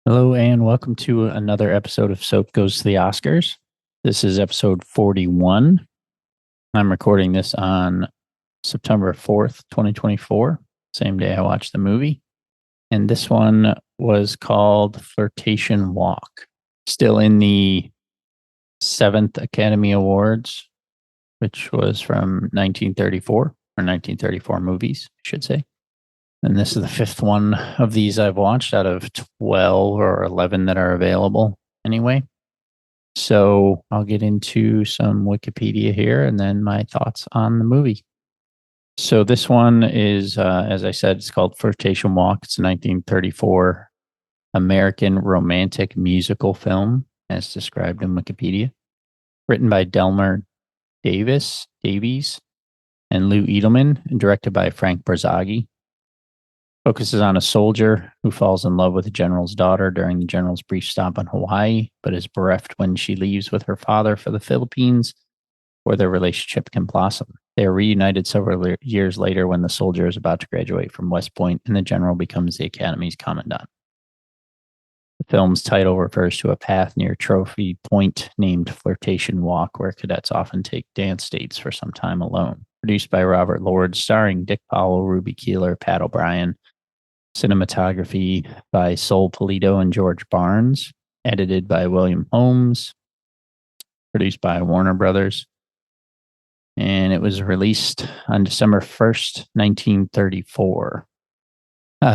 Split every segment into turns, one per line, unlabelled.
Hello, and welcome to another episode of Soap Goes to the Oscars. This is episode 41. I'm recording this on September 4th, 2024, same day I watched the movie. And this one was called Flirtation Walk. Still in the 7th Academy Awards, which was from 1934, or 1934 movies, I should say. And this is the fifth one of these I've watched out of 12 or 11 that are available anyway. So I'll get into some Wikipedia here and then my thoughts on the movie. So this one is, as I said, it's called Flirtation Walk. It's a 1934 American romantic musical film, as described in Wikipedia. Written by Delmer Davies and Lou Edelman, and directed by Frank Berzaghi. Focuses on a soldier who falls in love with the general's daughter during the general's brief stop in Hawaii, but is bereft when she leaves with her father for the Philippines, where their relationship can blossom. They are reunited several years later when the soldier is about to graduate from West Point and the general becomes the academy's commandant. The film's title refers to a path near Trophy Point named Flirtation Walk, where cadets often take dance dates for some time alone. Produced by Robert Lord, starring Dick Powell, Ruby Keeler, Pat O'Brien. Cinematography by Sol Polito and George Barnes. Edited by William Holmes. Produced by Warner Brothers. And it was released on December 1st, 1934.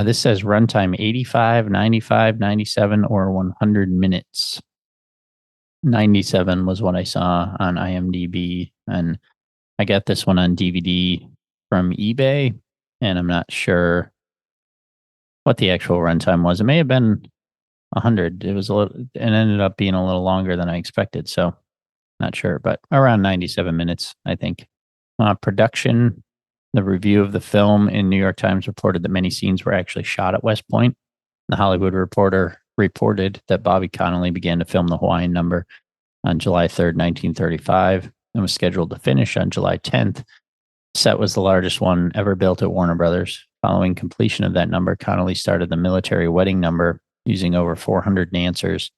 This says runtime 85, 95, 97, or 100 minutes. 97 was what I saw on IMDb. And I got this one on DVD from eBay. And I'm not sure what the actual runtime was. It may have been 100. It was a little, it ended up being a little longer than I expected. So not sure, but around 97 minutes, I think. Production, the review of the film in New York Times reported that many scenes were actually shot at West Point. The Hollywood Reporter reported that Bobby Connolly began to film the Hawaiian number on July 3rd, 1935, and was scheduled to finish on July 10th. The set was the largest one ever built at Warner Brothers. Following completion of that number, Connolly started the military wedding number using over 400 dancers.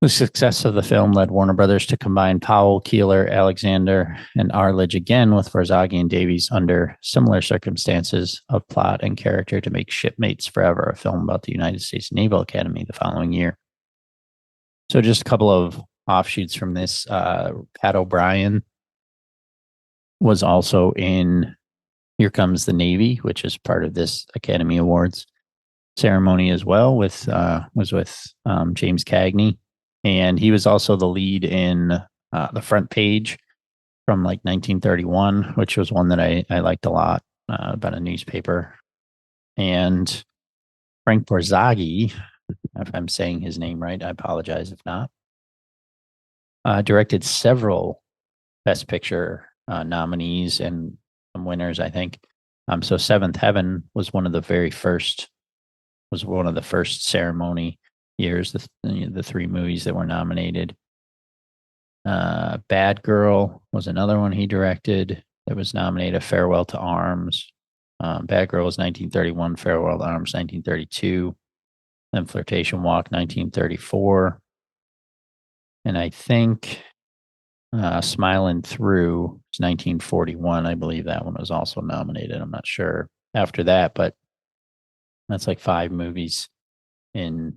The success of the film led Warner Brothers to combine Powell, Keeler, Alexander, and Arledge again with Berzaghi and Davies under similar circumstances of plot and character to make Shipmates Forever, a film about the United States Naval Academy the following year. So just a couple of offshoots from this. Pat O'Brien was also in Here Comes the Navy, which is part of this Academy Awards ceremony as well, was with James Cagney. And he was also the lead in The Front Page from like 1931, which was one that I liked a lot, about a newspaper. And Frank Berzaghi, if I'm saying his name right, I apologize if not, directed several Best Picture nominees and some winners, I think. So Seventh Heaven was one of the first ceremony years, the three movies that were nominated. Bad Girl was another one he directed that was nominated. Farewell to Arms. Bad Girl was 1931, Farewell to Arms 1932, then Flirtation Walk 1934. And I think Smiling Through was 1941. I believe that one was also nominated. I'm not sure after that, but that's like 5 movies in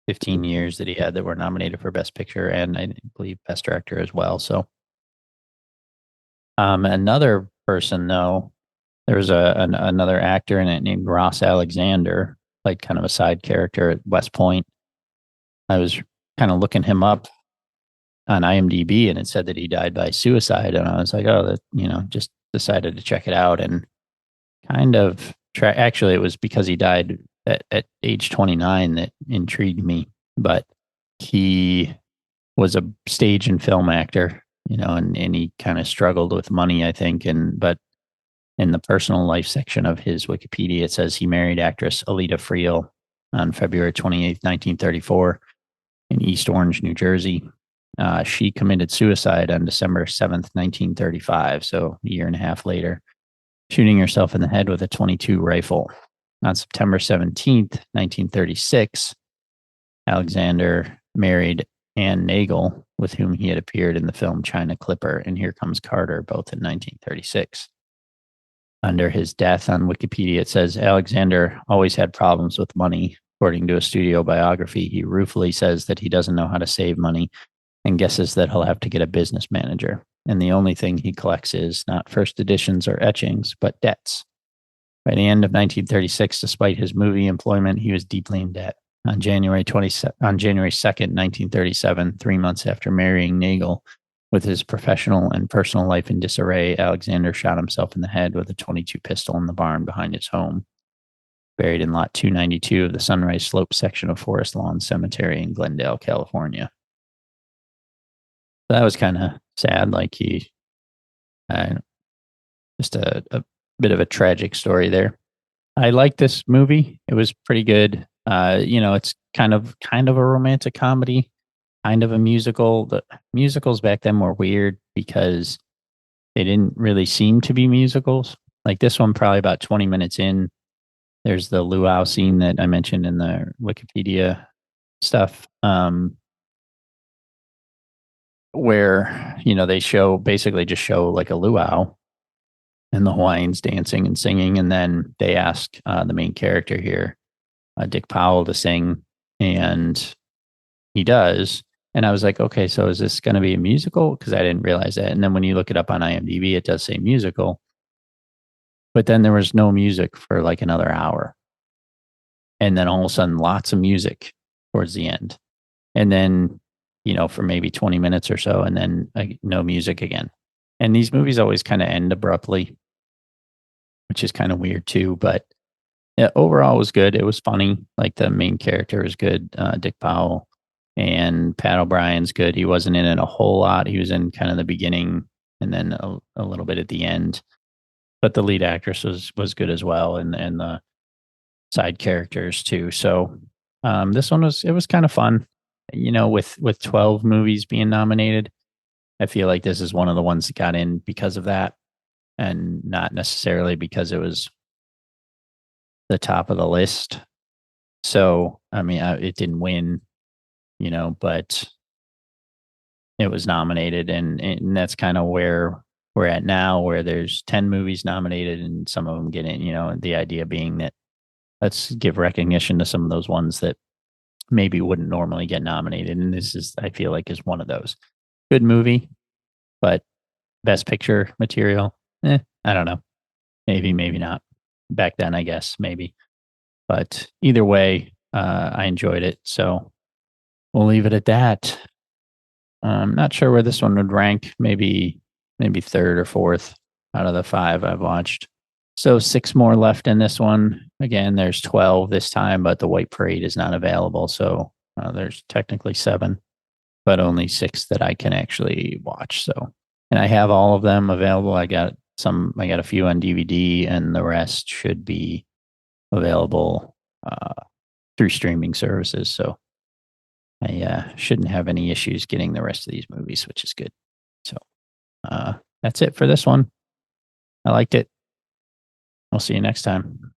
15 years that he had that were nominated for Best Picture and I believe Best Director as well. So another person, though, there was another actor in it named Ross Alexander, played kind of a side character at West Point. I was kind of looking him up on IMDb and it said that he died by suicide. And I was like, oh, that, just decided to check it out and kind of actually it was because he died at age 29 that intrigued me, but he was a stage and film actor, and he kind of struggled with money, I think. But in the personal life section of his Wikipedia, it says he married actress Alita Friel on February 28th, 1934 in East Orange, New Jersey. She committed suicide on December 7th, 1935. So a year and a half later, shooting herself in the head with a .22 rifle. On September 17th, 1936, Alexander married Anne Nagel, with whom he had appeared in the film China Clipper and Here Comes Carter, both in 1936. Under his death on Wikipedia, it says Alexander always had problems with money. According to a studio biography, he ruefully says that he doesn't know how to save money and guesses that he'll have to get a business manager. And the only thing he collects is not first editions or etchings, but debts. By the end of 1936, despite his movie employment, he was deeply in debt. On January 2nd, 1937, 3 months after marrying Nagel, with his professional and personal life in disarray, Alexander shot himself in the head with a .22 pistol in the barn behind his home, buried in lot 292 of the Sunrise Slope section of Forest Lawn Cemetery in Glendale, California. That was kind of sad. Like just a bit of a tragic story there. I like this movie. It was pretty good. It's kind of a romantic comedy, kind of a musical. The musicals back then were weird because they didn't really seem to be musicals. Like this one, probably about 20 minutes in, there's the luau scene that I mentioned in the Wikipedia stuff, where they basically just show like a luau and the Hawaiians dancing and singing, and then they ask the main character here, Dick Powell, to sing, and he does. And I was like, okay, so is this going to be a musical? Because I didn't realize that. And then when you look it up on IMDb, it does say musical. But then there was no music for like another hour. And then all of a sudden, lots of music towards the end. And then, for maybe 20 minutes or so, and then no music again. And these movies always kind of end abruptly, which is kind of weird too. But yeah, overall, it was good. It was funny. Like the main character is good, Dick Powell, and Pat O'Brien's good. He wasn't in it a whole lot. He was in kind of the beginning and then a little bit at the end. But the lead actress was good as well, and the side characters too. So this one was kind of fun. With 12 movies being nominated, I feel like this is one of the ones that got in because of that, and not necessarily because it was the top of the list. So, I mean, it didn't win, but it was nominated, and that's kind of where we're at now, where there's 10 movies nominated and some of them get in, and the idea being that let's give recognition to some of those ones that maybe wouldn't normally get nominated. And this is, I feel like, is one of those. Good movie, but best picture material, I don't know. Maybe, maybe not. Back then, I guess, maybe. But either way, I enjoyed it. So we'll leave it at that. I'm not sure where this one would rank. Maybe third or fourth out of the 5 I've watched. So 6 more left in this one. Again, there's 12 this time, but the White Parade is not available. So there's technically 7, but only 6 that I can actually watch. So, and I have all of them available. I got a few on DVD, and the rest should be available through streaming services. So I shouldn't have any issues getting the rest of these movies, which is good. So that's it for this one. I liked it. I'll see you next time.